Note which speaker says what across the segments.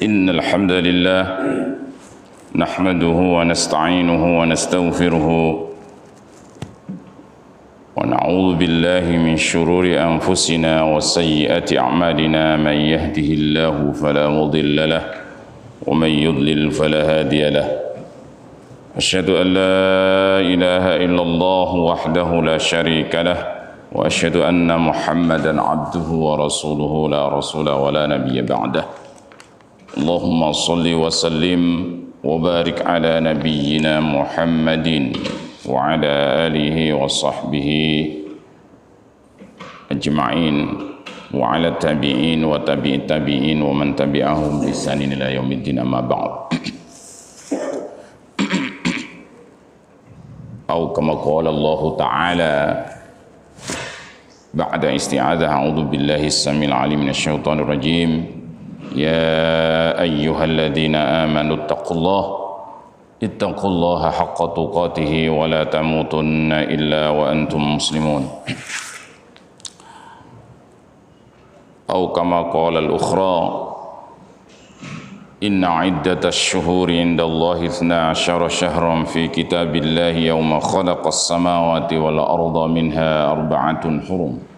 Speaker 1: إن الحمد لله نحمده ونستعينه ونستغفره ونعوذ بالله من شرور أنفسنا وسيئات أعمالنا من يهده الله فلا مضل له ومن يضلل فلا هادي له أشهد أن لا إله إلا الله وحده لا شريك له وأشهد أن محمدا عبده ورسوله لا رسول ولا نبي بعده اللهم صل وسلم وبارك على نبينا محمد وعلى آله وصحبه أجمعين وعلى التابعين وتابع التابعين ومن تبعهم بإحسان إلى يوم الدين أما بعد أو كما قال الله تعالى بعد استعاذة أعوذ بالله السميع العليم من الشيطان الرجيم يا أيها الذين آمنوا اتقوا الله حق تقاته ولا تموتن إلا وأنتم مسلمون أو كما قال الأخرى إن عدة الشهور عند الله 12 شهرا في كتاب الله يوم خلق السماوات والأرض منها 4 حرم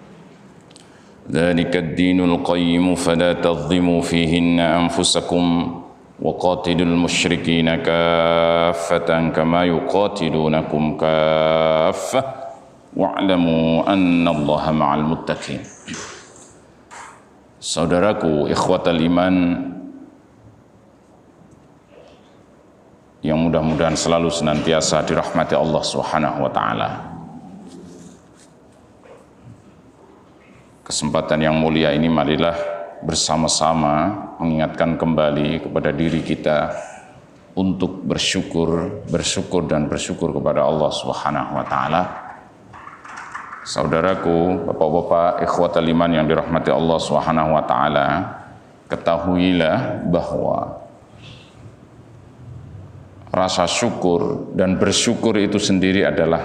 Speaker 1: ذلك الدين القيم فلا تظلموا فيهن أنفسكم وقاتلوا المشركين كافة كما يقاتلونكم كافة واعلموا أن الله مع المتقين. Saudaraku ikhwatal iman yang mudah-mudahan selalu senantiasa dirahmati Allah Subhanahu wa taala. Kesempatan yang mulia ini marilah bersama-sama mengingatkan kembali kepada diri kita untuk bersyukur kepada Allah Subhanahu wa taala. Saudaraku, bapak-bapak, ikhwatal iman yang dirahmati Allah Subhanahu wa taala, ketahuilah bahwa rasa syukur dan bersyukur itu sendiri adalah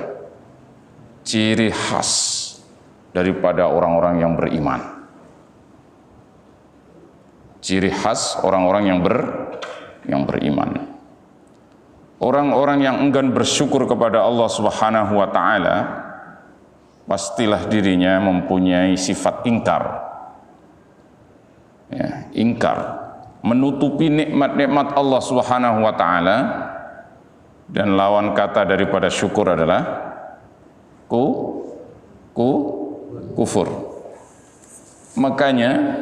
Speaker 1: ciri khas daripada orang-orang yang beriman. Ciri khas orang-orang yang beriman. Orang-orang yang enggan bersyukur kepada Allah Subhanahu wa taala pastilah dirinya mempunyai sifat ingkar. Ya, ingkar, menutupi nikmat-nikmat Allah Subhanahu wa taala, dan lawan kata daripada syukur adalah kufur. Makanya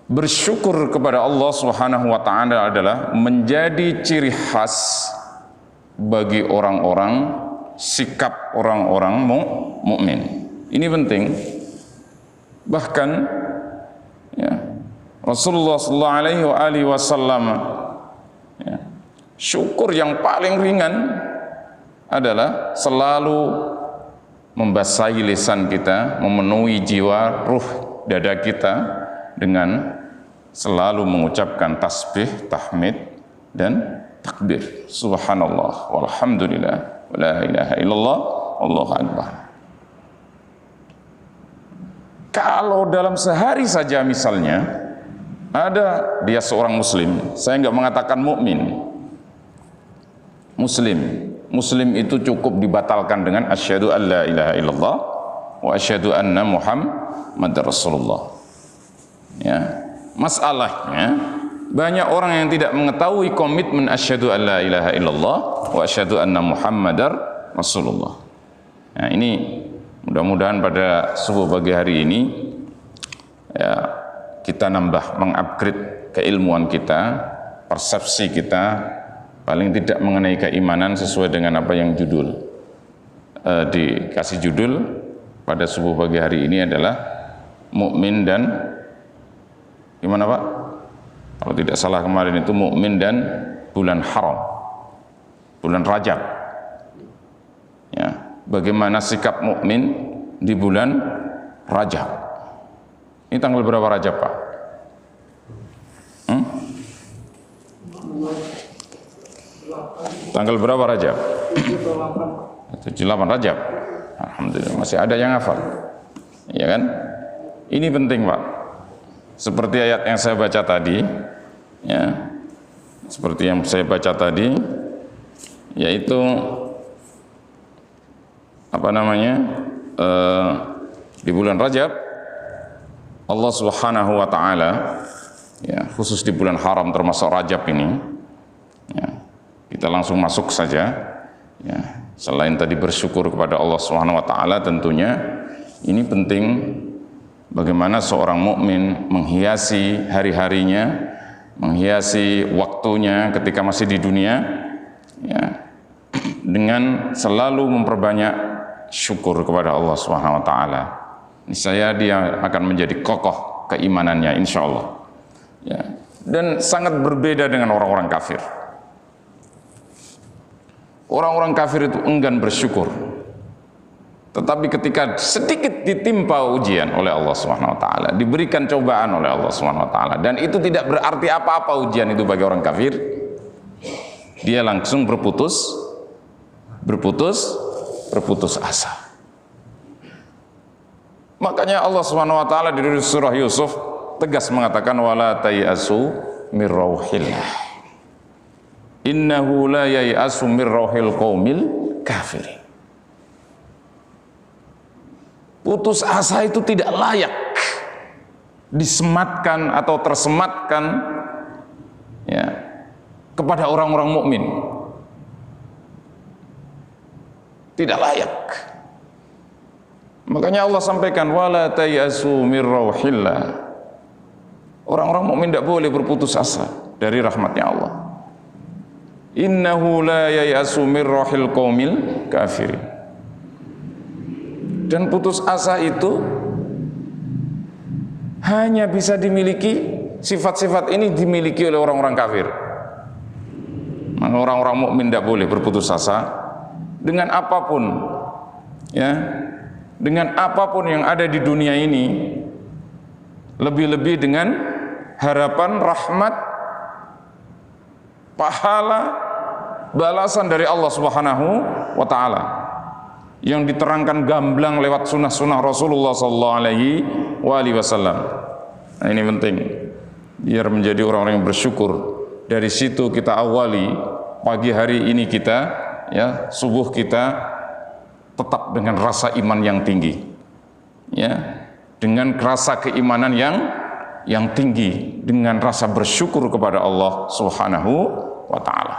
Speaker 1: bersyukur kepada Allah Subhanahu wa taala adalah menjadi ciri khas bagi orang-orang, sikap orang-orang mukmin. Ini penting. Bahkan ya, Rasulullah sallallahu alaihi wasallam ya, syukur yang paling ringan adalah selalu membasahi lisan kita, memenuhi jiwa, ruh, dada kita dengan selalu mengucapkan tasbih, tahmid, dan takbir. Subhanallah, walhamdulillah, wa la ilaha illallah, Allahu akbar. Kalau dalam sehari saja misalnya, ada dia seorang muslim, saya enggak mengatakan mukmin, Muslim itu cukup dibatalkan dengan asyhadu an la ilaha illallah wa asyhadu anna Muhammadar Rasulullah. Ya, masalahnya banyak orang yang tidak mengetahui komitmen asyhadu an la ilaha illallah wa asyhadu anna Muhammadar Rasulullah. Nah, ini mudah-mudahan pada subuh pagi hari ini ya, kita mengupgrade keilmuan kita, persepsi kita, paling tidak mengenai keimanan sesuai dengan apa yang dikasih judul pada subuh pagi hari ini adalah mukmin dan gimana Pak? Kalau tidak salah kemarin itu mukmin dan bulan haram, bulan Rajab. Ya, bagaimana sikap mukmin di bulan Rajab? Ini tanggal berapa Rajab Pak? Tanggal berapa Rajab? 78 Rajab. Alhamdulillah masih ada yang hafal. Ya kan? Ini penting Pak. seperti ayat yang saya baca tadi, ya, seperti yang saya baca tadi, yaitu apa namanya, di bulan Rajab Allah Subhanahu wa taala, ya, khusus di bulan haram termasuk Rajab ini, ya, kita langsung masuk saja, ya. Selain tadi bersyukur kepada Allah Subhanahu wa taala, tentunya ini penting bagaimana seorang mukmin menghiasi hari-harinya, menghiasi waktunya ketika masih di dunia, ya, dengan selalu memperbanyak syukur kepada Allah Subhanahu wa taala. Niscaya dia akan menjadi kokoh keimanannya, insya Allah, ya. Dan sangat berbeda dengan orang-orang kafir. Orang-orang kafir itu enggan bersyukur, tetapi ketika sedikit ditimpa ujian oleh Allah Subhanahu wa taala, diberikan cobaan oleh Allah Subhanahu wa taala, dan itu tidak berarti apa-apa ujian itu bagi orang kafir, dia langsung berputus asa. Makanya Allah Subhanahu wa taala di surah Yusuf tegas mengatakan wala tayasu mir rauhillah. Innahu la yayasu mir rauhil qaumil kafirin. Putus asa itu tidak layak disematkan atau tersematkan, ya, kepada orang-orang mukmin. Tidak layak. Makanya Allah sampaikan wala tayasu mir rauhillah. Orang-orang mukmin tidak boleh berputus asa dari rahmatnya Allah. Innahu la yayasu mir rauhil qaumil kafirin. Dan putus asa itu hanya bisa dimiliki, sifat-sifat ini dimiliki oleh orang-orang kafir. Maka orang-orang mukmin tidak boleh berputus asa dengan apapun, ya, dengan apapun yang ada di dunia ini, lebih-lebih dengan harapan rahmat, pahala, balasan dari Allah Subhanahu wa taala yang diterangkan gamblang lewat sunnah-sunnah Rasulullah sallallahu alaihi wasallam. Nah, ini penting biar menjadi orang-orang yang bersyukur. Dari situ kita awali pagi hari ini kita, ya, subuh kita tetap dengan rasa iman yang tinggi, ya, dengan rasa keimanan yang tinggi, dengan rasa bersyukur kepada Allah Subhanahu wa taala,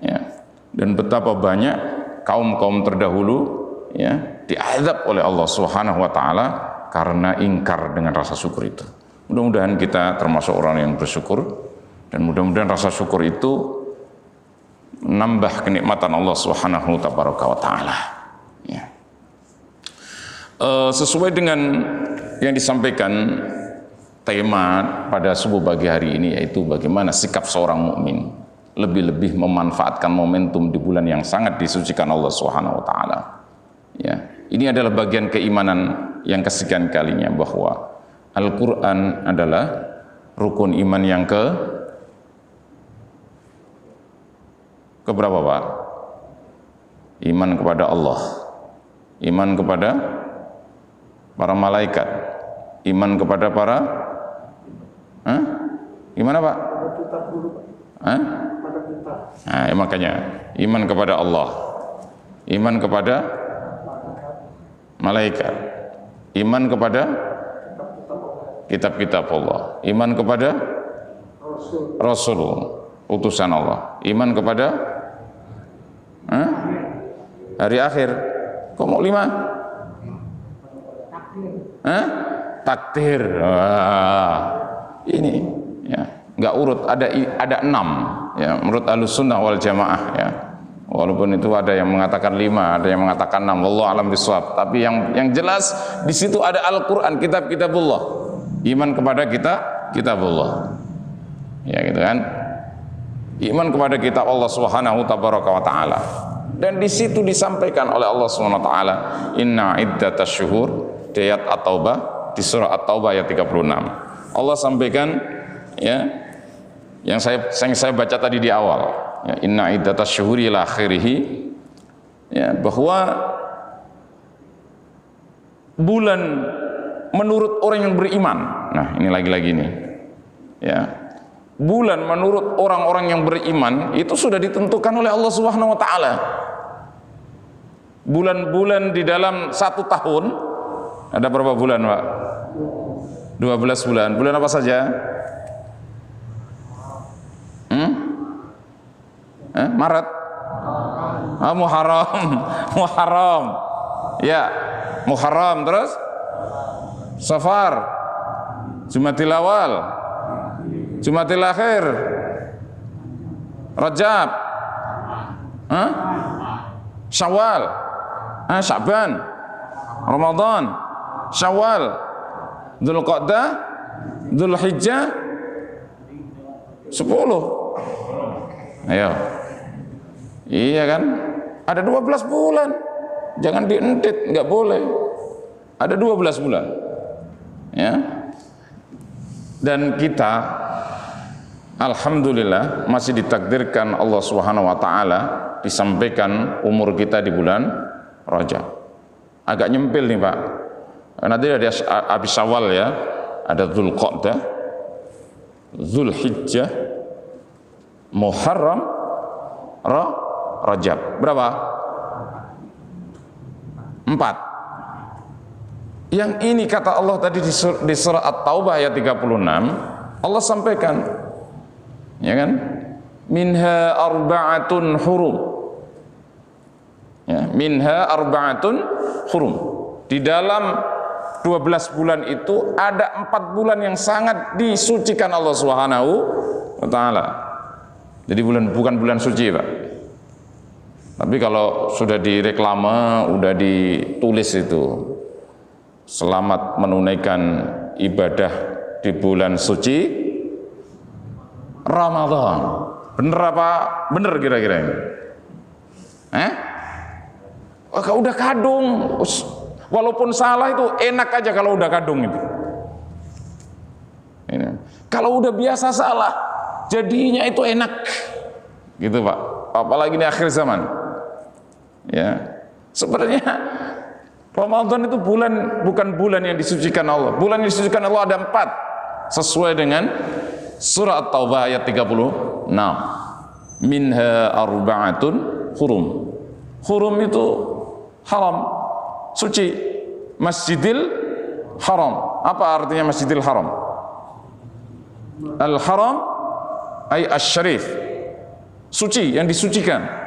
Speaker 1: ya. Dan betapa banyak kaum-kaum terdahulu, ya, diazab oleh Allah Subhanahu wa taala karena ingkar dengan rasa syukur itu. Mudah-mudahan kita termasuk orang yang bersyukur, dan mudah-mudahan rasa syukur itu menambah kenikmatan Allah Subhanahu wa taala, ya. Sesuai dengan yang disampaikan tema pada subuh pagi hari ini, yaitu bagaimana sikap seorang mukmin lebih-lebih memanfaatkan momentum di bulan yang sangat disucikan Allah Subhanahu wa taala, ya. Ini adalah bagian keimanan yang kesekian kalinya bahwa Al-Qur'an adalah rukun iman yang keberapa, Pak? Iman kepada Allah, iman kepada para malaikat, iman kepada para gimana, Pak? Nah, makanya iman kepada Allah, iman kepada malaikat, iman kepada kitab-kitab Allah, iman kepada Rasul, utusan Allah, iman kepada hari akhir. Kok mau 5? Takdir. Ini, ya, nggak urut, ada 6, ya, menurut Ahlussunnah wal Jamaah, ya. Walaupun itu ada yang mengatakan 5, ada yang mengatakan 6, wallahu alam bisawab. Tapi yang jelas di situ ada Al-Qur'an, kitabullah. Iman kepada kitabullah. Ya, gitu kan? Iman kepada kitab Allah Subhanahu wa taala. Dan di situ disampaikan oleh Allah Subhanahu wa taala, inna iddatash syuhur, di ayat At-Taubah, di surah At-Taubah ayat 36. Allah sampaikan, ya, yang saya baca tadi di awal, ya, inna iddatash syuhuri ila akhirih, ya, bahwa bulan menurut orang yang beriman Nah, ini lagi-lagi nih. Ya. Bulan menurut orang-orang yang beriman itu sudah ditentukan oleh Allah Subhanahu wa taala. Bulan-bulan di dalam 1 tahun ada berapa bulan, Pak? 12 bulan. Bulan apa saja? Maret. Muharram. Muharram. Ya, Muharram, terus Safar, Jumadil Awal, Jumadil Akhir, Rajab, Syawal, Sya'ban, Ramadan, Syawal, Dzulqa'dah, Dzulhijjah, 10. Ayo. Iya kan? Ada 12 bulan. Jangan dientit, nggak boleh. Ada 12 bulan. Ya. Dan kita alhamdulillah masih ditakdirkan Allah Subhanahu wa taala disampaikan umur kita di bulan Rajab. Agak nyempil nih, Pak. Nanti ada habis Syawal ya. Ada Dzulqa'dah, Dzulhijjah, Muharram, Rajab. Berapa? 4. Yang ini kata Allah tadi di surah At-Taubah ayat 36, Allah sampaikan, ya kan? Minha arba'atun hurum. Ya, minha arba'atun hurum. Di dalam 12 bulan itu ada 4 bulan yang sangat disucikan Allah Subhanahu wa taala. Jadi bukan bulan suci, Pak. Tapi kalau sudah direklame, udah ditulis itu, selamat menunaikan ibadah di bulan suci Ramadan. Bener apa? Bener kira-kira ini? Kalau udah kadung, walaupun salah itu enak aja kalau udah kadung itu. Ini. Kalau udah biasa salah, jadinya itu enak, gitu Pak. Apalagi ini akhir zaman. Ya, sebenarnya Ramadan itu bukan bulan yang disucikan Allah. Bulan yang disucikan Allah ada 4, sesuai dengan surah At-Taubah ayat 36. Minha arba'atun hurum. Hurum itu haram, suci. Masjidil Haram. Apa artinya Masjidil Haram? Al-Haram ay asy-syarif. Suci, yang disucikan.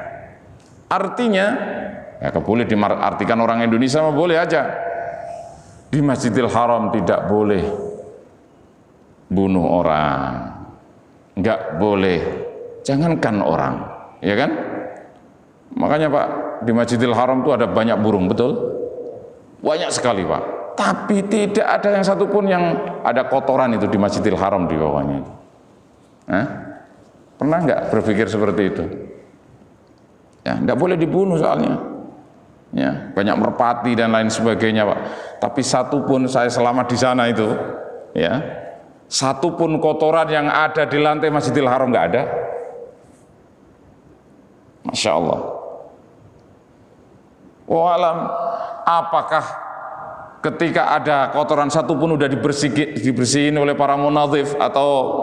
Speaker 1: Artinya, ya boleh diartikan orang Indonesia mah boleh aja. Di Masjidil Haram tidak boleh bunuh orang, nggak boleh, jangankan orang, ya kan? Makanya Pak, di Masjidil Haram itu ada banyak burung, betul? Banyak sekali Pak. Tapi tidak ada yang satupun yang ada kotoran itu di Masjidil Haram di bawahnya. Pernah nggak berpikir seperti itu? Ya, tidak boleh dibunuh soalnya. Ya, banyak merpati dan lain sebagainya, Pak. Tapi satu pun saya selama di sana itu, ya, satu pun kotoran yang ada di lantai Masjidil Haram nggak ada. Masya Allah. Walam, apakah ketika ada kotoran satu pun udah dibersihin oleh para munadzif atau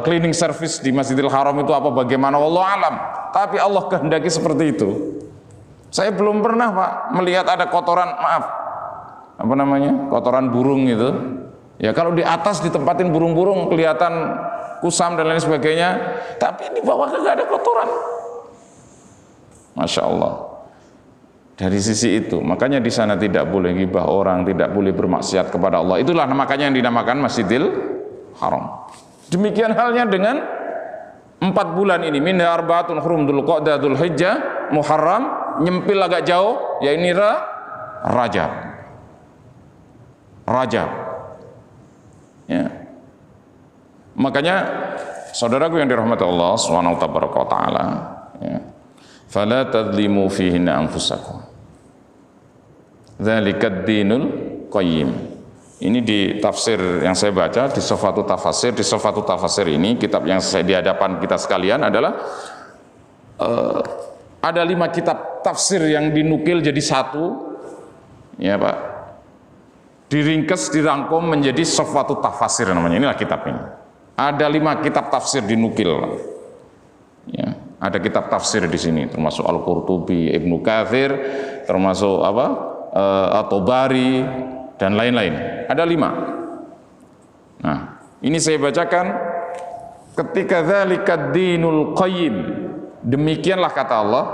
Speaker 1: cleaning service di Masjidil Haram itu apa bagaimana? Wallahu alam. Tapi Allah kehendaki seperti itu. Saya belum pernah Pak melihat ada kotoran, kotoran burung itu. Ya kalau di atas ditempatin burung-burung kelihatan kusam dan lain sebagainya, tapi di bawah nggak ada kotoran. Masya Allah. Dari sisi itu, makanya di sana tidak boleh ghibah orang, tidak boleh bermaksiat kepada Allah. Itulah makanya yang dinamakan Masjidil Haram. Demikian halnya dengan 4 bulan ini, minha arba'atun hurum, Dzulqa'dah, Dzulhijjah, Muharram, nyempil agak jauh, ya ini Rajab. Ya. Makanya saudaraku yang dirahmati Allah Subhanahu wa taala, ya. Fala tadlimu fihinna anfusakum. Dzalikad dinul qayyim. Ini di tafsir yang saya baca di Sofatu Tafasir. Di Sofatu Tafasir ini kitab yang saya di hadapan kita sekalian adalah ada 5 kitab tafsir yang dinukil jadi satu, ya Pak. diringkas, dirangkum menjadi Safwatut Tafasir namanya. Inilah kitab ini. Ada 5 kitab tafsir dinukil. Ya, ada kitab tafsir di sini, termasuk Al-Qurtubi, Ibnu Katsir, termasuk At-Tabari dan lain-lain. Ada 5. Nah, ini saya bacakan. Ketika dzalika dinul qayyim, demikianlah kata Allah,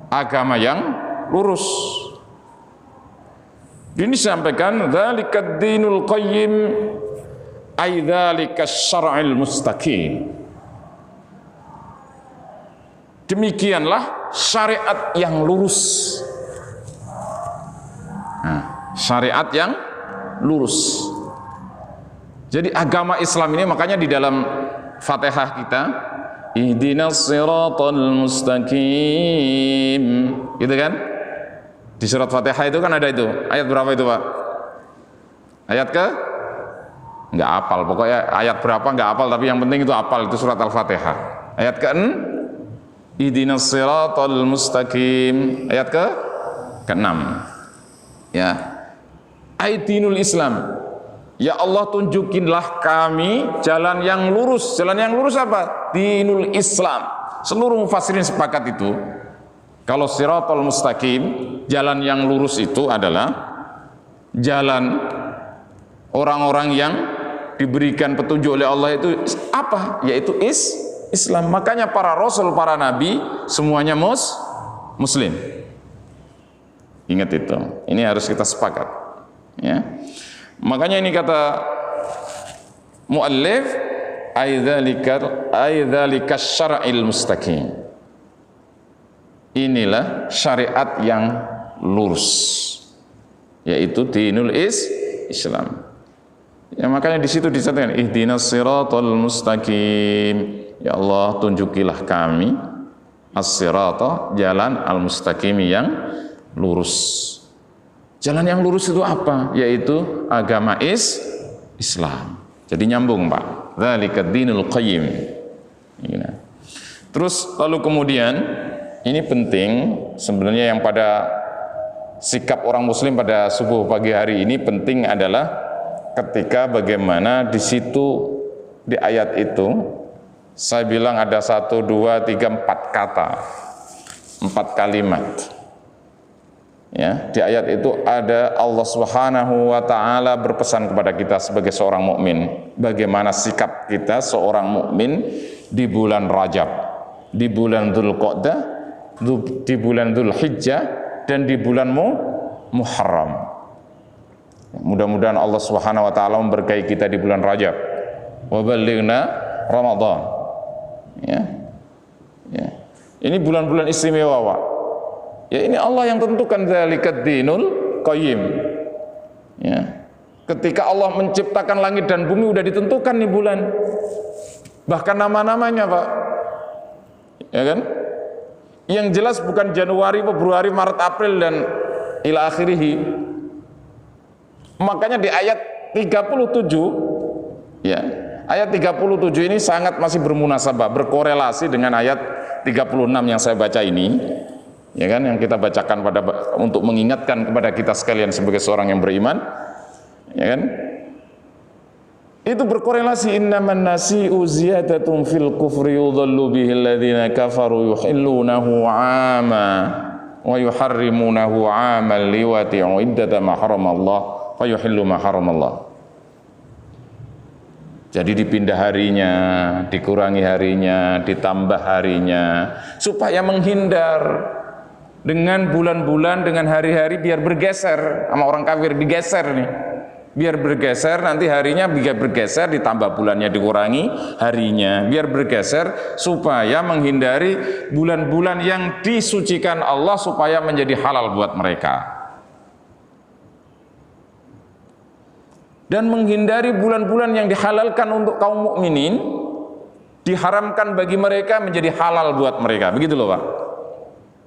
Speaker 1: agama yang lurus. Ini disampaikan dzalika dinul qayyim ay dzalika syar'il mustaqim. Demikianlah syariat yang lurus. Nah, syariat yang lurus. Jadi agama Islam ini makanya di dalam Fatihah kita, ihdinas siratal mustaqim, gitu kan? Di surat Fatihah itu kan ada itu. Ayat berapa itu, Pak? Ayat ke? Enggak hafal, pokoknya ayat berapa enggak hafal, tapi yang penting itu hafal, itu surat Al-Fatihah. Ayat ke-6, ihdinas siratal mustaqim. Ayat ke-6. Ya. Aidinul Islam. Ya Allah, tunjukinlah kami jalan yang lurus. Jalan yang lurus apa? Dinul Islam. Seluruh mufassirin sepakat itu. Kalau siratal mustaqim, jalan yang lurus itu adalah jalan orang-orang yang diberikan petunjuk oleh Allah itu apa? Yaitu Islam. Makanya para rasul, para nabi semuanya muslim. Ingat itu. Ini harus kita sepakat. Ya. Makanya ini kata muallif aidzalika syar'il mustaqim. Inilah syariat yang lurus, yaitu dinul Islam. Ya, makanya di situ dicatatkan ihdinas siratal mustaqim. Ya Allah, tunjukilah kami as-sirata, jalan al-mustaqim yang lurus. Jalan yang lurus itu apa? Yaitu agama Islam. Jadi nyambung, Pak. Dzalika dinul qayyim. Terus lalu kemudian ini penting sebenarnya, yang pada sikap orang muslim pada subuh pagi hari ini penting adalah ketika bagaimana di situ di ayat itu saya bilang ada 1, 2, 3, 4 kata, 4 kalimat. Ya, di ayat itu ada Allah Subhanahu wa taala berpesan kepada kita sebagai seorang mukmin, bagaimana sikap kita seorang mukmin di bulan Rajab, di bulan Dzulqa'dah, di bulan Dzulhijjah, dan di bulan Muharram. Mudah-mudahan Allah Subhanahu wa taala memberkahi kita di bulan Rajab. Wa ballighna Ramadan. Ya. Ya. Ini bulan-bulan istimewa, Pak. Ya, ini Allah yang tentukan dzalikat dinul qayyim. Ya. Ketika Allah menciptakan langit dan bumi udah ditentukan nih bulan. Bahkan nama-namanya, Pak. Ya kan? Yang jelas bukan Januari, Februari, Maret, April dan ila akhirih. Makanya di ayat 37 ya, ayat 37 ini sangat masih bermunasabah, berkorelasi dengan ayat 36 yang saya baca ini. Ya kan, yang kita bacakan untuk mengingatkan kepada kita sekalian sebagai seorang yang beriman. Ya kan? Itu berkorelasi, innaman nasi'u ziyadatun fil kufri yudhallu bihi alladhina kafaru yuhillunahu 'ama wa yuharrimunahu 'aman liwati'u iddata ma haramallah fa yuhillu ma haramallah. Jadi dipindah harinya, dikurangi harinya, ditambah harinya supaya menghindar dengan bulan-bulan, dengan hari-hari biar bergeser sama orang kafir, digeser nih. Biar bergeser, nanti harinya biar bergeser, ditambah bulannya dikurangi harinya, biar bergeser supaya menghindari bulan-bulan yang disucikan Allah supaya menjadi halal buat mereka, dan menghindari bulan-bulan yang dihalalkan untuk kaum mukminin diharamkan bagi mereka menjadi halal buat mereka. Begitu loh, Pak.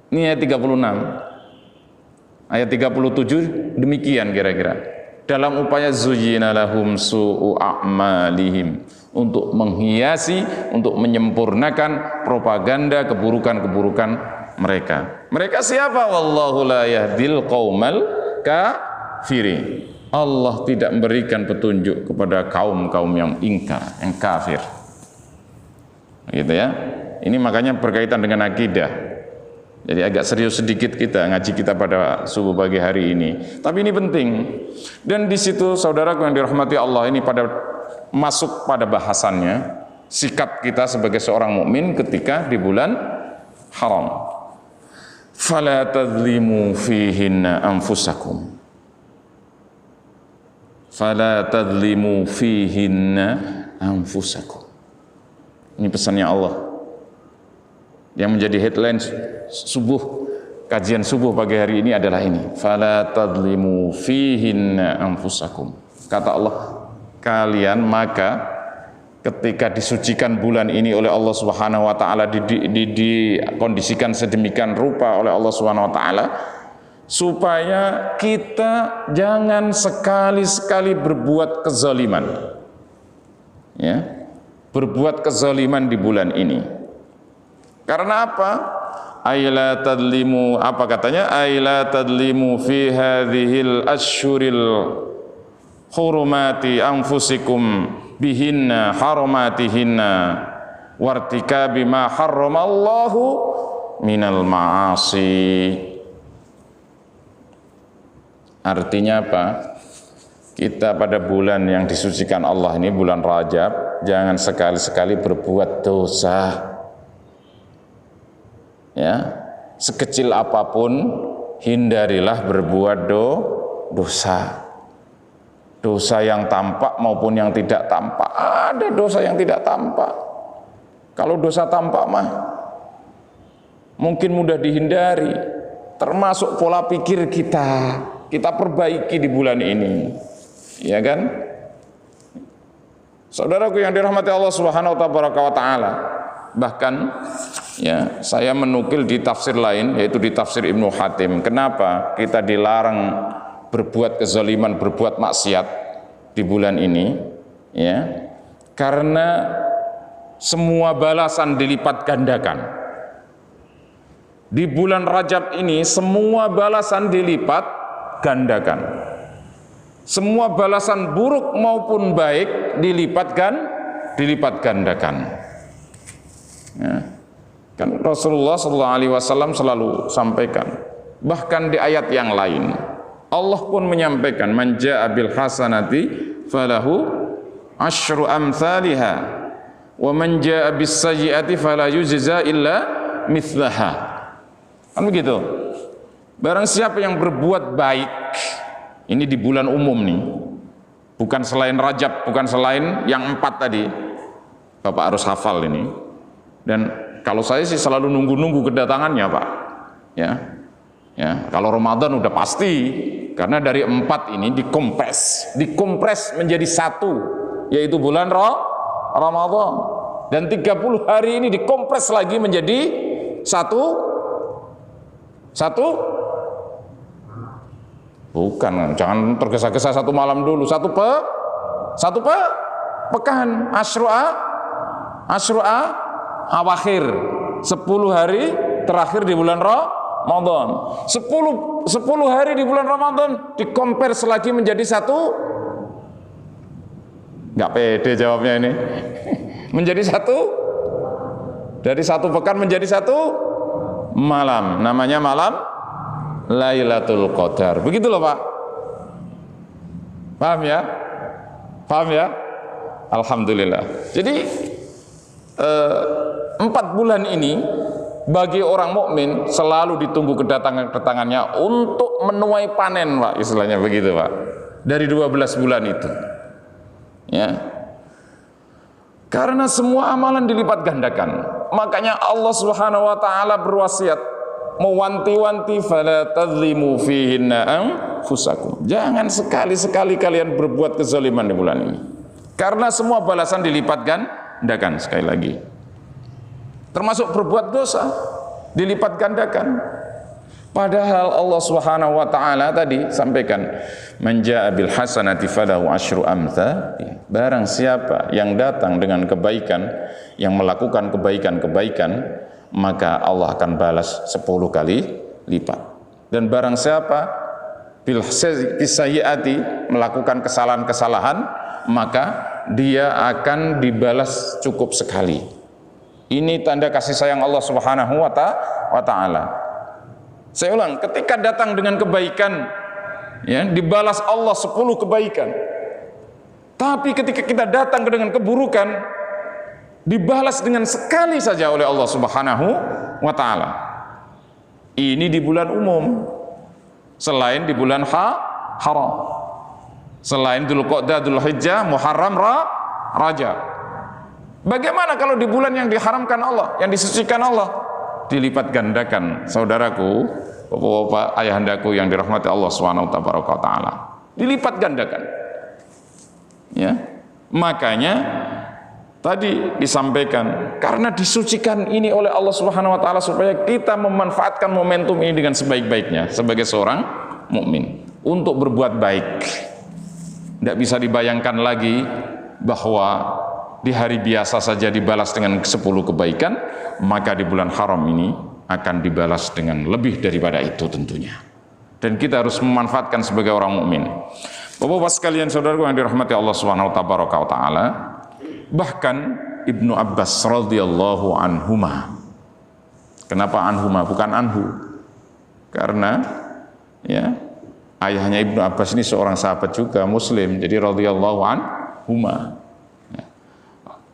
Speaker 1: Ini ayat 36. Ayat 37 demikian kira-kira. Dalam upaya zuyyina lahum su'u a'malihim, untuk menghiasi, untuk menyempurnakan propaganda keburukan-keburukan mereka. Mereka siapa? Wallahu la yahdil qaumal kafirin. Allah tidak memberikan petunjuk kepada kaum-kaum yang ingkar, yang kafir. Gitu ya. Ini makanya berkaitan dengan akidah. Jadi agak serius sedikit kita ngaji kita pada subuh pagi hari ini. Tapi ini penting. Dan di situ saudaraku yang dirahmati Allah, ini pada masuk pada bahasannya sikap kita sebagai seorang mukmin ketika di bulan haram. Fala tadlimu fihinna anfusakum. Fala tadlimu fihinna anfusakum. Ini pesannya Allah yang menjadi headline subuh, kajian subuh pagi hari ini adalah ini. Fala tadlimu fihinna anfusakum. Kata Allah, kalian maka ketika disucikan bulan ini oleh Allah Subhanahu wa taala, dikondisikan sedemikian rupa oleh Allah Subhanahu wa taala, supaya kita jangan sekali-sekali berbuat kezaliman. Ya. Berbuat kezaliman di bulan ini. Karena apa? Ayla tadlimu, apa katanya? Ayla tadlimu fi hadhil ashhuril hurumati anfusikum bihinna harumatihinna wartikabi ma harramallahu minal ma'asi. Artinya apa? Kita pada bulan yang disucikan Allah ini, bulan Rajab, jangan sekali-sekali berbuat dosa. Ya, sekecil apapun hindarilah berbuat dosa. Dosa yang tampak maupun yang tidak tampak. Ada dosa yang tidak tampak. Kalau dosa tampak mah mungkin mudah dihindari, termasuk pola pikir kita. Kita perbaiki di bulan ini, ya kan? Saudaraku yang dirahmati Allah Subhanahu wa taala, bahkan ya saya menukil di tafsir lain, yaitu di tafsir Ibnu Hatim, kenapa kita dilarang berbuat kezaliman, berbuat maksiat di bulan ini, ya? Karena semua balasan dilipat gandakan. Di bulan Rajab ini semua balasan dilipat gandakan. Semua balasan buruk maupun baik dilipat gandakan. Ya. Kan Rasulullah SAW selalu sampaikan, bahkan di ayat yang lain Allah pun menyampaikan, man jaa bil hasanati falahu asyru amsalha wa man jaa bis sayyiati fala yujza illa mithlaha. Kan begitu. Barang siapa yang berbuat baik, ini di bulan umum nih, bukan selain Rajab, bukan selain yang 4 tadi, Bapak harus hafal ini. Dan kalau saya sih selalu nunggu-nunggu kedatangannya Pak, ya, kalau Ramadan udah pasti, karena dari 4 ini dikompres menjadi 1, yaitu bulan Ramadan. Dan 30 hari ini dikompres lagi menjadi satu. Bukan, jangan tergesa-gesa 1 malam dulu, satu pekan, asyru'a awakhir, 10 hari terakhir di bulan Ramadan. 10 hari di bulan Ramadan dikompres lagi menjadi 1. Nggak pede jawabnya ini. Menjadi 1, dari 1 pekan menjadi 1 malam, namanya malam Lailatul Qadar. Begitu loh Pak. Paham ya? Alhamdulillah. Jadi 4 bulan ini bagi orang mukmin selalu ditunggu kedatangannya untuk menuai panen Pak, istilahnya begitu Pak. Dari 12 bulan itu. Ya. Karena semua amalan dilipat gandakan. Makanya Allah Subhanahu wa taala berwasiat, mewanti-wanti, fala tadlimu fihinna anfusakum. Jangan sekali-sekali kalian berbuat kezaliman di bulan ini. Karena semua balasan dilipat gandakan, sekali lagi. Termasuk berbuat dosa dilipat gandakan. Padahal Allah Subhanahu wa taala tadi sampaikan, man jaa bil hasanati falahu asyru amsalih. Barang siapa yang datang dengan kebaikan, yang melakukan kebaikan-kebaikan, maka Allah akan balas 10 kali lipat. Dan barang siapa bil sayyiati, melakukan kesalahan-kesalahan, maka dia akan dibalas cukup sekali. Ini tanda kasih sayang Allah Subhanahu wa ta'ala. Saya ulang, ketika datang dengan kebaikan, ya, dibalas Allah 10 kebaikan. Tapi ketika kita datang dengan keburukan, dibalas dengan sekali saja oleh Allah Subhanahu wa ta'ala. Ini di bulan umum, selain di bulan haram, selain Dzulqa'dah, Dzulhijjah, Muharram, Rajab. Bagaimana kalau di bulan yang diharamkan Allah, yang disucikan Allah? Dilipat gandakan, saudaraku, bapak-bapak, ayahandaku yang dirahmati Allah Subhanahu wa ta'ala. Dilipat gandakan. Ya. Makanya tadi disampaikan, karena disucikan ini oleh Allah Subhanahu wa ta'ala supaya kita memanfaatkan momentum ini dengan sebaik-baiknya sebagai seorang mukmin untuk berbuat baik. Tidak bisa dibayangkan lagi bahwa di hari biasa saja dibalas dengan 10 kebaikan, maka di bulan haram ini akan dibalas dengan lebih daripada itu tentunya. Dan kita harus memanfaatkan sebagai orang mukmin. Bapak-bapak sekalian, saudaraku yang dirahmati Allah Subhanahu wa ta'ala, bahkan Ibnu Abbas radhiyallahu anhuma. Kenapa anhuma bukan anhu? Karena ya, ayahnya Ibnu Abbas ini seorang sahabat juga muslim, jadi radhiyallahu anhuma.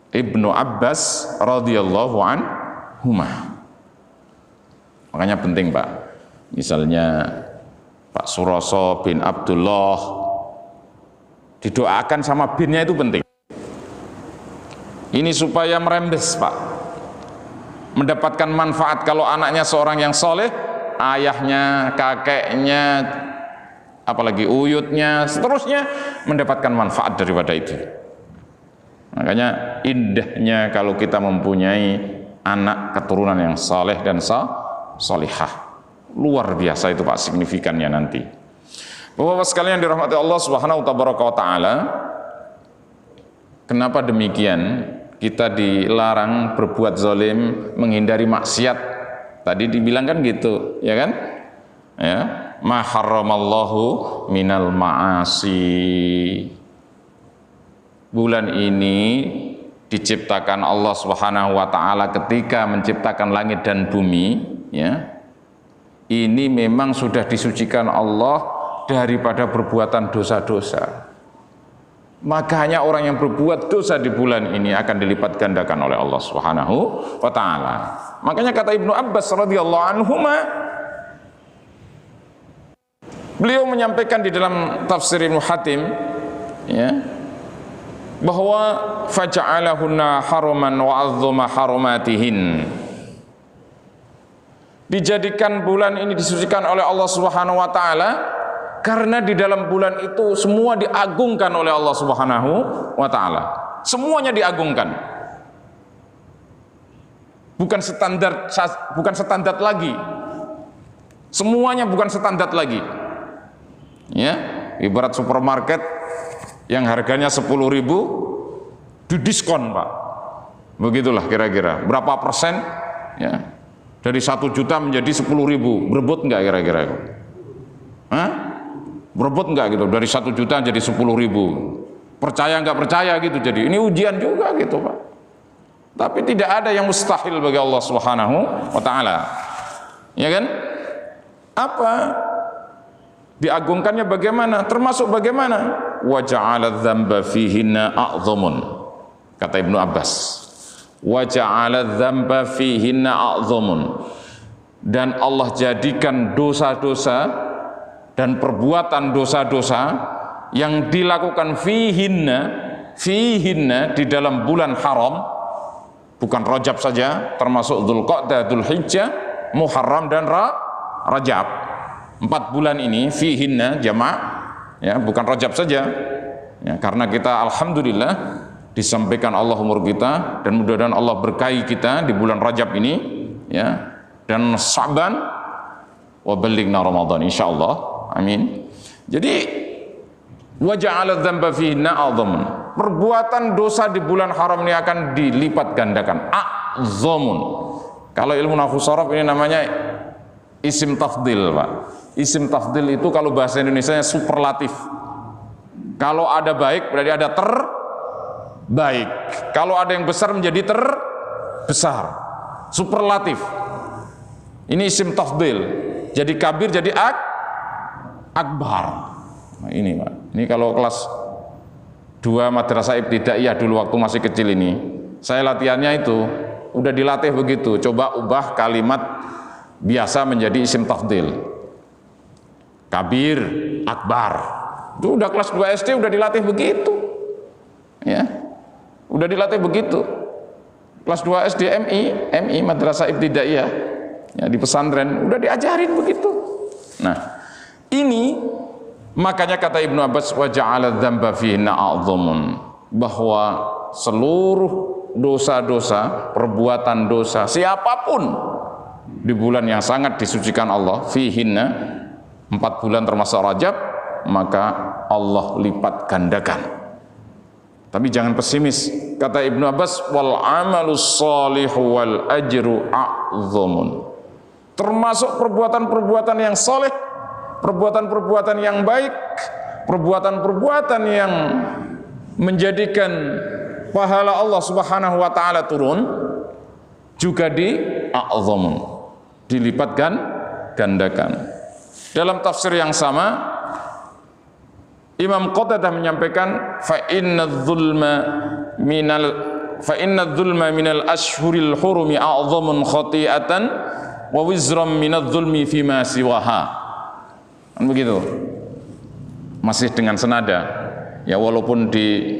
Speaker 1: Ibnu Abbas radhiyallahu anhuma. Makanya penting, Pak. Misalnya Pak Suroso bin Abdullah didoakan sama binnya, itu penting. Ini supaya merembes, Pak. Mendapatkan manfaat kalau anaknya seorang yang soleh, ayahnya, kakeknya, apalagi uyutnya, seterusnya mendapatkan manfaat daripada itu. Makanya indahnya kalau kita mempunyai anak keturunan yang saleh dan salihah. Luar biasa itu, Pak, signifikannya nanti. Bapak-bapak sekalian dirahmati Allah Subhanahu wa ta'ala, kenapa demikian? Kita dilarang berbuat zalim, menghindari maksiat. Tadi dibilang kan gitu, ya kan? Ya, ma harramallahu minal ma'asi. Bulan ini diciptakan Allah Subhanahu wa ta'ala ketika menciptakan langit dan bumi, ya. Ini memang sudah disucikan Allah daripada perbuatan dosa-dosa. Makanya orang yang berbuat dosa di bulan ini akan dilipat gandakan oleh Allah Subhanahu wa ta'ala. Makanya kata Ibnu Abbas radhiyallahu anhuma, beliau menyampaikan di dalam tafsir Ibnu Hatim, ya, bahwa faja'alahunna haraman wa 'azzama harumatihin. Dijadikan bulan ini disucikan oleh Allah Subhanahu wa ta'ala karena di dalam bulan itu semua diagungkan oleh Allah Subhanahu wa ta'ala. Semuanya diagungkan. Bukan standar lagi. Semuanya bukan standar lagi. Ya, ibarat supermarket yang harganya 10.000 didiskon, Pak. Begitulah kira-kira. Berapa persen? Ya. Dari 1 juta menjadi 10.000. Berebut enggak kira-kira itu? Hah? Berebut enggak gitu? Dari 1 juta jadi 10.000. Percaya enggak percaya gitu. Jadi ini ujian juga gitu, Pak. Tapi tidak ada yang mustahil bagi Allah Subhanahu wa ta'ala. Ya kan? Apa? Diagungkannya bagaimana? Termasuk bagaimana? Wa ja'ala dzamba fihinna a'dhamun. Kata Ibnu Abbas, wa ja'ala dzamba fihinna a'dhamun. Dan Allah jadikan dosa-dosa dan perbuatan dosa-dosa yang dilakukan fihinna di dalam bulan haram, bukan Rajab saja, termasuk Dzulqa'dah, Dzulhijjah, Muharram dan Rajab. 4 bulan ini fihinna jamak, ya, bukan Rajab saja, ya, karena kita alhamdulillah disampaikan Allah umur kita, dan mudah-mudahan Allah berkahi kita di bulan Rajab ini, ya, dan Sa'ban, wa balighna Ramadan insyaallah, amin. Jadi wa ja'ala dzamba fihinna a'dhamun. Perbuatan dosa di bulan haram ini akan dilipat gandakan, a'dhamun. Kalau ilmu nahwu sharaf ini namanya isim tafdil, Pak. Isim tafdil itu kalau bahasa Indonesianya superlatif. Kalau ada baik berarti ada terbaik. Kalau ada yang besar menjadi terbesar. Superlatif. Ini isim tafdil. Jadi kabir jadi akbar. Nah, ini, Pak. Ini kalau kelas 2 madrasah ibtidaiyah dulu waktu masih kecil ini, saya latihannya itu udah dilatih begitu. Coba ubah kalimat biasa menjadi isim tafdil. Kabir, akbar. Itu udah kelas 2 SD udah dilatih begitu. Ya. Udah dilatih begitu. Kelas 2 SD MI madrasah ibtidaiyah. Ya, di pesantren udah diajarin begitu. Nah, ini makanya kata Ibnu Abbas wa ja'ala dzamba fihinna a'dhamun, bahwa seluruh dosa-dosa, perbuatan dosa siapapun di bulan yang sangat disucikan Allah, fihinna 4 bulan termasuk Rajab, maka Allah lipat gandakan. Tapi jangan pesimis. Kata Ibnu Abbas wal amalus shalihu wal ajru a'dhamun. Termasuk perbuatan-perbuatan yang soleh, perbuatan-perbuatan yang baik, perbuatan-perbuatan yang menjadikan pahala Allah Subhanahu wa taala turun juga di'a'dhamun, dilipat gandakan. Dalam tafsir yang sama Imam Qatadah menyampaikan fa inna dzulma minal ashhuril hurumi a'dhamun khati'atan wa wizram minadz zulmi fima siwaha. Kan begitu. Masih dengan senada. Ya, walaupun di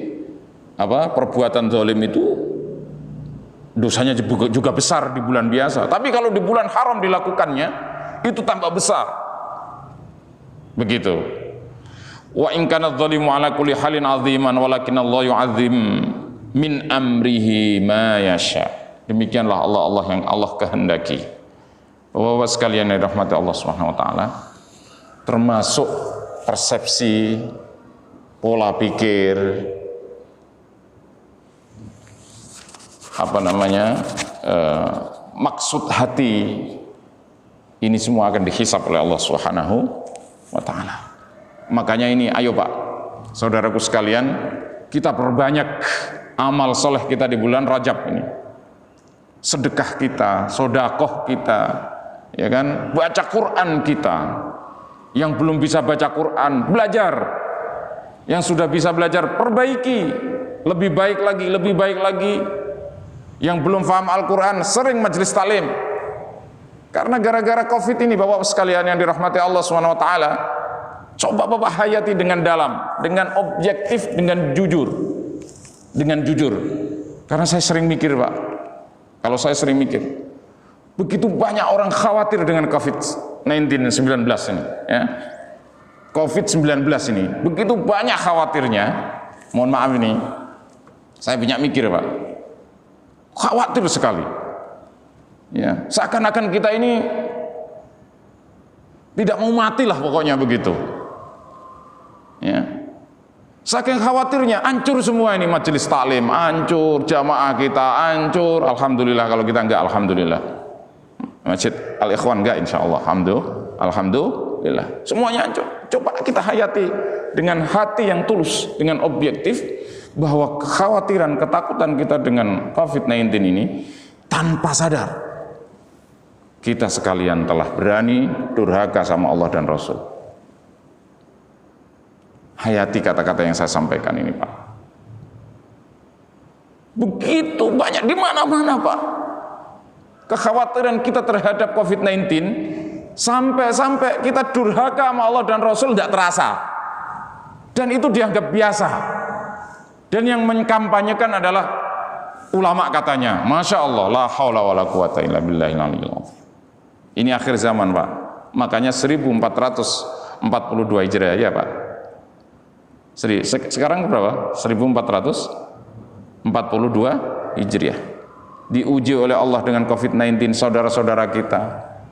Speaker 1: perbuatan zalim itu dosanya juga besar di bulan biasa, tapi kalau di bulan haram dilakukannya itu tambah besar. Begitu. Wa in kana dzalimu ala kulli halin 'aziman walakin Allah yu'azzim min amrihi ma yasha. Demikianlah Allah yang Allah kehendaki. Bapak-bapak sekalian yang dirahmati Allah Subhanahu wa taala, termasuk persepsi, pola pikir, maksud hati, ini semua akan dihisab oleh Allah Subhanahu wa taala. Makanya ini, ayo Pak, saudaraku sekalian, kita perbanyak amal soleh kita di bulan Rajab ini. Sedekah kita, sodakoh kita, ya kan, baca Quran kita. Yang belum bisa baca Quran, belajar. Yang sudah bisa belajar, perbaiki. Lebih baik lagi. Yang belum paham Al-Quran, sering majelis talim. Karena gara-gara COVID ini, Bapak sekalian yang dirahmati Allah SWT, coba Bapak hayati dengan dalam, dengan objektif, dengan jujur. Karena saya sering mikir, Pak. Kalau saya sering mikir, begitu banyak orang khawatir dengan COVID-19 ini, ya. COVID-19 ini, begitu banyak khawatirnya. Mohon maaf ini, saya banyak mikir, Pak. Khawatir sekali. Ya, seakan-akan kita ini tidak mau mati lah pokoknya begitu. Ya. Saking khawatirnya, hancur semua ini majelis taklim, hancur, jamaah kita hancur. Alhamdulillah, kalau kita enggak, alhamdulillah. Masjid Al-Ikhwan enggak, insya Allah. Alhamdulillah. Semuanya hancur. Coba kita hayati dengan hati yang tulus, dengan objektif, bahwa kekhawatiran, ketakutan kita dengan COVID-19 ini, tanpa sadar, kita sekalian telah berani durhaka sama Allah dan Rasul. Hayati kata-kata yang saya sampaikan ini, Pak. Begitu banyak di mana-mana, Pak. Kekhawatiran kita terhadap COVID-19 sampai kita durhaka sama Allah dan Rasul tidak terasa. Dan itu dianggap biasa. Dan yang mengkampanyekan adalah ulama katanya. Masya Allah, la haula wa la quwata illa billahil aliyyil azim. Ini akhir zaman, Pak. Makanya 1442 Hijriah, ya Pak. Sekarang berapa? 1442 Hijriah. Diuji oleh Allah dengan COVID-19, saudara-saudara kita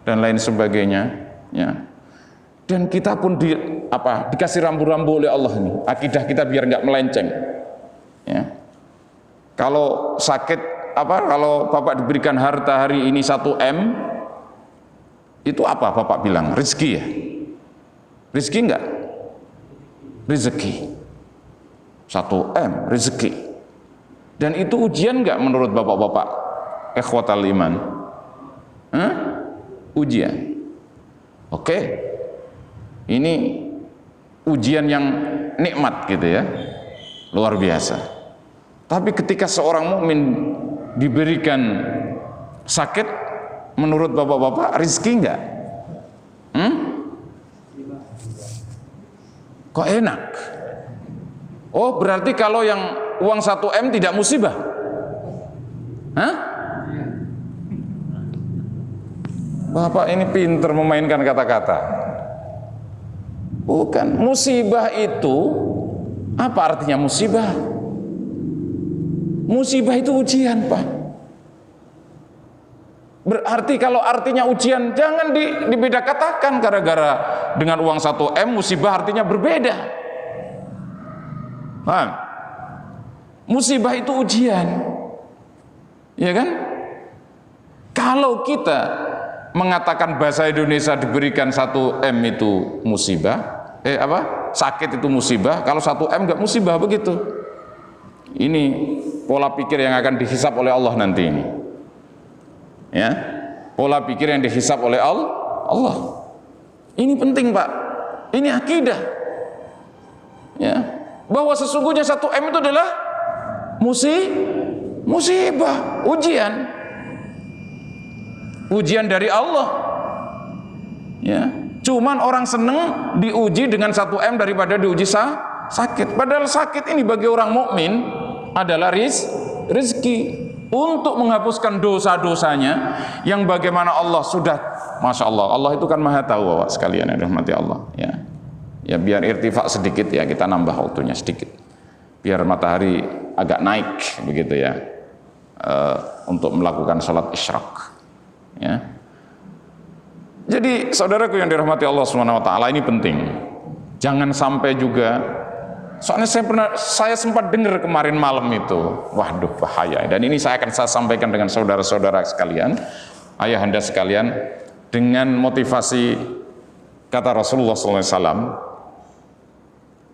Speaker 1: dan lain sebagainya, ya. Dan kita pun dikasih rambu-rambu oleh Allah ini, akidah kita biar nggak melenceng, ya. Kalau sakit kalau Bapak diberikan harta hari ini 1 M, Itu apa Bapak bilang? Rezeki ya? Rezeki enggak? Rezeki. 1M rezeki. Dan itu ujian enggak menurut Bapak-bapak ikhwatal iman? Ujian. Oke. Ini ujian yang nikmat gitu ya. Luar biasa. Tapi ketika seorang mukmin diberikan sakit, menurut Bapak-bapak rezeki enggak? Kok enak? Oh, berarti kalau yang uang 1M tidak musibah? Bapak ini pinter memainkan kata-kata. Bukan, musibah itu apa artinya musibah? Musibah itu ujian, Pak. Berarti kalau artinya ujian, jangan dibeda katakan gara-gara dengan uang 1M musibah artinya berbeda. Paham? Musibah itu ujian. Ya kan? Kalau kita mengatakan bahasa Indonesia diberikan 1M itu musibah, sakit itu musibah, kalau 1M enggak musibah, begitu. Ini pola pikir yang akan dihisab oleh Allah nanti ini. Ya, pola pikir yang dihisab oleh Allah. Ini penting, Pak. Ini akidah. Ya, bahwa sesungguhnya 1M itu adalah musibah, ujian dari Allah. Ya, cuman orang seneng diuji dengan 1M daripada diuji sakit. Padahal sakit ini bagi orang mukmin adalah rezeki untuk menghapuskan dosa-dosanya yang bagaimana Allah sudah, Masya Allah, Allah itu kan maha tahu Bapak sekalian yang dirahmati Allah. Ya biar irtifak sedikit ya, kita nambah waktunya sedikit biar matahari agak naik begitu ya, untuk melakukan salat isyraq ya. Jadi saudaraku yang dirahmati Allah SWT, ini penting. Jangan sampai juga, soalnya saya sempat dengar kemarin malam itu, waduh bahaya. Dan ini saya sampaikan dengan saudara-saudara sekalian, ayahanda sekalian, dengan motivasi kata Rasulullah SAW,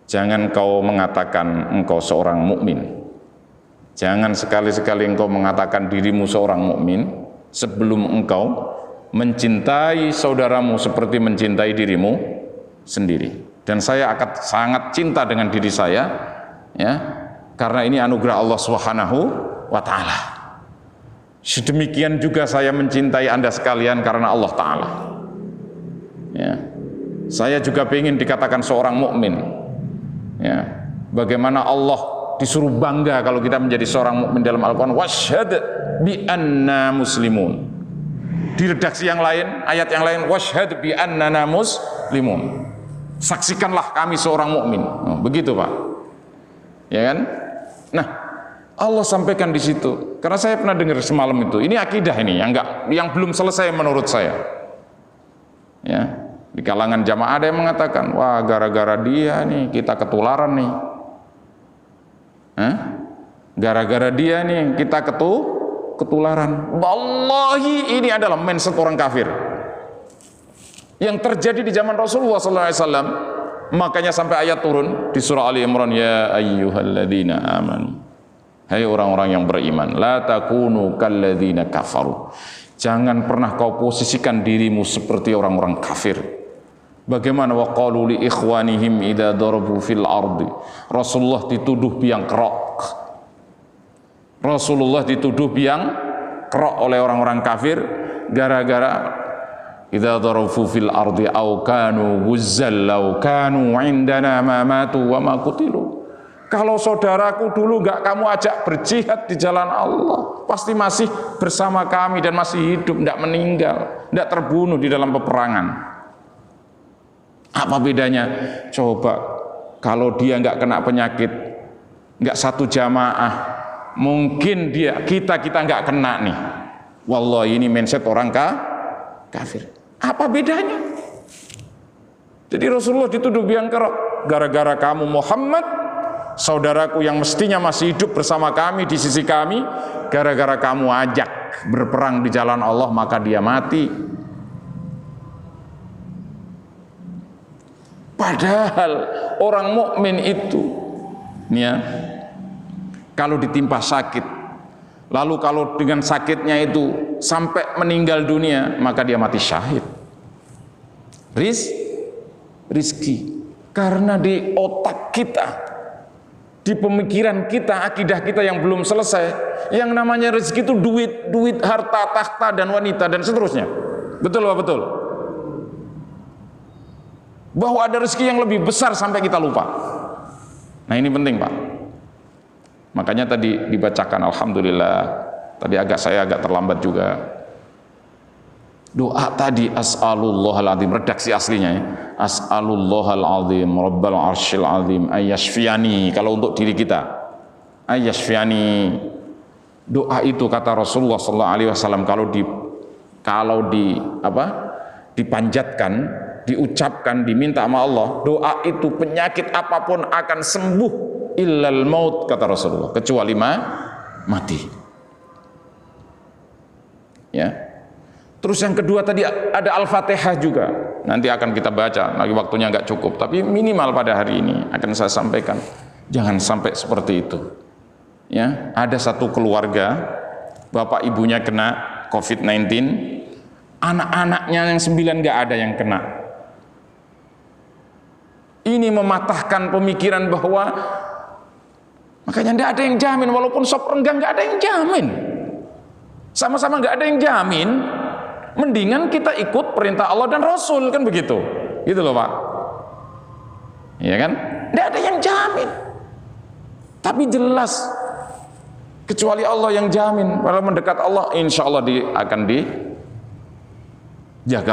Speaker 1: jangan kau mengatakan engkau seorang mukmin. Jangan sekali-sekali engkau mengatakan dirimu seorang mukmin sebelum engkau mencintai saudaramu seperti mencintai dirimu sendiri. Dan saya akan sangat cinta dengan diri saya, ya, karena ini anugerah Allah Subhanahu wa Ta'ala. Sedemikian juga saya mencintai Anda sekalian karena Allah Ta'ala. Ya, saya juga ingin dikatakan seorang mukmin. Ya, bagaimana Allah disuruh bangga kalau kita menjadi seorang mukmin dalam Al-Quran. Washhad bi anna muslimun. Di redaksi yang lain, ayat yang lain, washhad bi annana muslimun. Saksikanlah kami seorang mukmin. Begitu Pak, ya kan? Nah, Allah sampaikan di situ. Karena saya pernah dengar semalam itu. Ini akidah ini yang belum selesai menurut saya. Ya, di kalangan jamaah ada yang mengatakan, wah gara-gara dia nih kita ketularan nih. Gara-gara dia nih kita ketularan. Wallahi ini adalah mindset orang kafir yang terjadi di zaman Rasulullah SAW. Makanya sampai ayat turun di surah Ali Imran, ya ayyuhalladzina amanu, hai orang-orang yang beriman, la takunu kalladzina kafaru, jangan pernah kau posisikan dirimu seperti orang-orang kafir. Bagaimana waqalu li ikhwanihim idza darabu fil ardi, Rasulullah dituduh biang kerok. Rasulullah dituduh biang kerok oleh orang-orang kafir gara-gara idza darabu fil ardi aw kanu guzzal law kanu indana ma matu wa ma qutilu. Kalau saudaraku dulu enggak kamu ajak berjihad di jalan Allah, pasti masih bersama kami dan masih hidup, enggak meninggal, enggak terbunuh di dalam peperangan. Apa bedanya? Coba kalau dia enggak kena penyakit, enggak satu jamaah, mungkin kita enggak kena nih. Wallahi ini mindset orang kafir. Apa bedanya? Jadi Rasulullah dituduh biang kerok gara-gara kamu Muhammad, saudaraku yang mestinya masih hidup bersama kami di sisi kami, gara-gara kamu ajak berperang di jalan Allah maka dia mati. Padahal orang mukmin itu ya, kalau ditimpa sakit, lalu kalau dengan sakitnya itu sampai meninggal dunia, maka dia mati syahid. Rizki, karena di otak kita, di pemikiran kita, akidah kita yang belum selesai, yang namanya rezeki itu duit, harta, tahta, dan wanita, dan seterusnya. Betul Pak? Betul. Bahwa ada rezeki yang lebih besar sampai kita lupa. Nah ini penting Pak. Makanya tadi dibacakan, alhamdulillah, tadi saya agak terlambat juga. Doa tadi, as'alullahal azim, redaksi aslinya ya. As'alullahal azim, rabbal arsyil azim, ayyashfiyani, kalau untuk diri kita. Ayyashfiyani. Doa itu kata Rasulullah SAW dipanjatkan, diucapkan, diminta sama Allah, doa itu penyakit apapun akan sembuh illal maut, kata Rasulullah, kecuali mati. Ya. Terus yang kedua tadi ada Al-Fatihah juga. Nanti akan kita baca, lagi waktunya nggak cukup, tapi minimal pada hari ini akan saya sampaikan. Jangan sampai seperti itu. Ya, ada satu keluarga, bapak ibunya kena COVID-19, anak-anaknya yang 9 nggak ada yang kena. Ini mematahkan pemikiran bahwa makanya tidak ada yang jamin, walaupun sop renggang nggak ada yang jamin, sama-sama nggak ada yang jamin, mendingan kita ikut perintah Allah dan Rasul, kan begitu, gitu loh Pak, ya kan? Tidak ada yang jamin, tapi jelas kecuali Allah yang jamin. Kalau mendekat Allah, insya Allah akan dijaga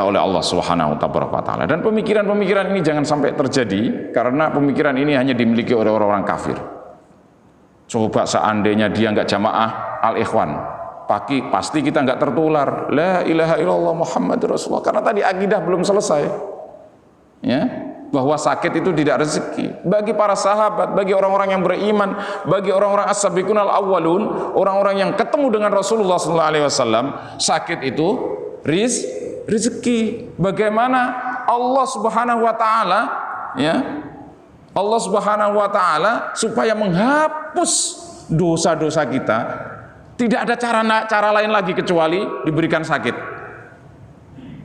Speaker 1: oleh Allah Subhanahu wa Ta'ala. Dan pemikiran-pemikiran ini jangan sampai terjadi, karena pemikiran ini hanya dimiliki oleh orang-orang kafir. Coba seandainya dia nggak jamaah al-ikhwan, pasti kita nggak tertular la ilaha illallah Muhammadur Rasulullah, karena tadi akidah belum selesai, ya, bahwa sakit itu tidak rezeki. Bagi para sahabat, bagi orang-orang yang beriman, bagi orang-orang as-sabiqunal awwalun, orang-orang yang ketemu dengan Rasulullah SAW, sakit itu rezeki. Bagaimana Allah Subhanahu wa Ta'ala, ya, Allah Subhanahu wa Ta'ala supaya menghapus dosa-dosa kita, tidak ada cara lain lagi kecuali diberikan sakit.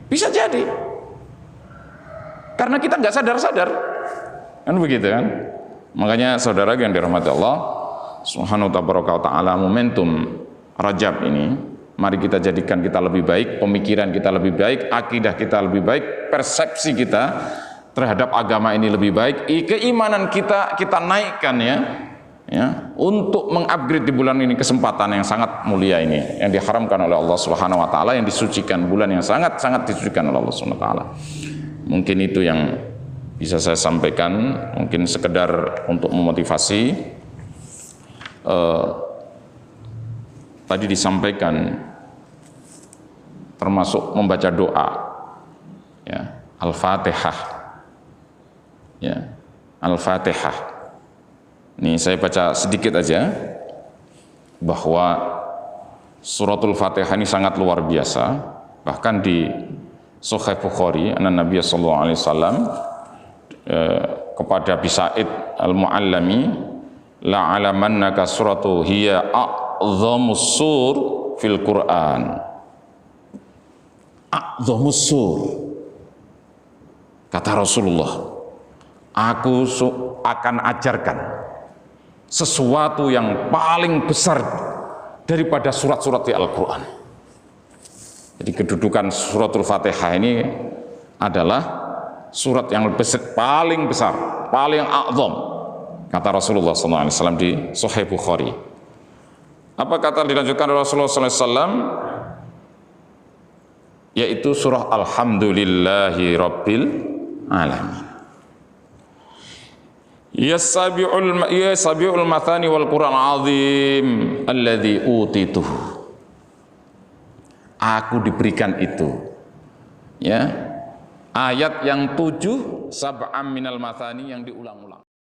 Speaker 1: Bisa jadi karena kita nggak sadar-sadar, kan begitu kan? Makanya saudara yang dirahmati Allah Subhanahu wa Ta'ala, momentum Rajab ini, mari kita jadikan kita lebih baik, pemikiran kita lebih baik, akidah kita lebih baik, persepsi kita terhadap agama ini lebih baik, keimanan kita naikkan ya, untuk mengupgrade di bulan ini, kesempatan yang sangat mulia ini, yang diharamkan oleh Allah Subhanahu wa Ta'ala, yang disucikan, bulan yang sangat-sangat disucikan oleh Allah Subhanahu wa Ta'ala. Mungkin itu yang bisa saya sampaikan, mungkin sekedar untuk memotivasi. Tadi disampaikan termasuk membaca doa, ya, Al-Fatihah, ya, Al-Fatihah. Ini saya baca sedikit aja, bahwa suratul Fatihah ini sangat luar biasa. Bahkan di Sahih Bukhari, anna Nabi sallallahu alaihi wasallam kepada Abi Sa'id Al-Mu'allami, la'alamannaka suratu hiya a'dhamus sur fil Quran. A'dhamus sur, kata Rasulullah, aku akan ajarkan sesuatu yang paling besar daripada surat-surat di Al-Quran. Jadi kedudukan suratul Fatihah ini adalah surat yang paling besar, paling a'zam, kata Rasulullah SAW di Sahih Bukhari. Apa kata dilanjutkan Rasulullah SAW? Yaitu surah Alhamdulillahi Rabbil Alamin. Ya sabi'ul mathani wal Qur'an azim alladhi utituhu. Aku diberikan itu, ya, ayat yang 7 sab'am minal mathani, yang diulang-ulang.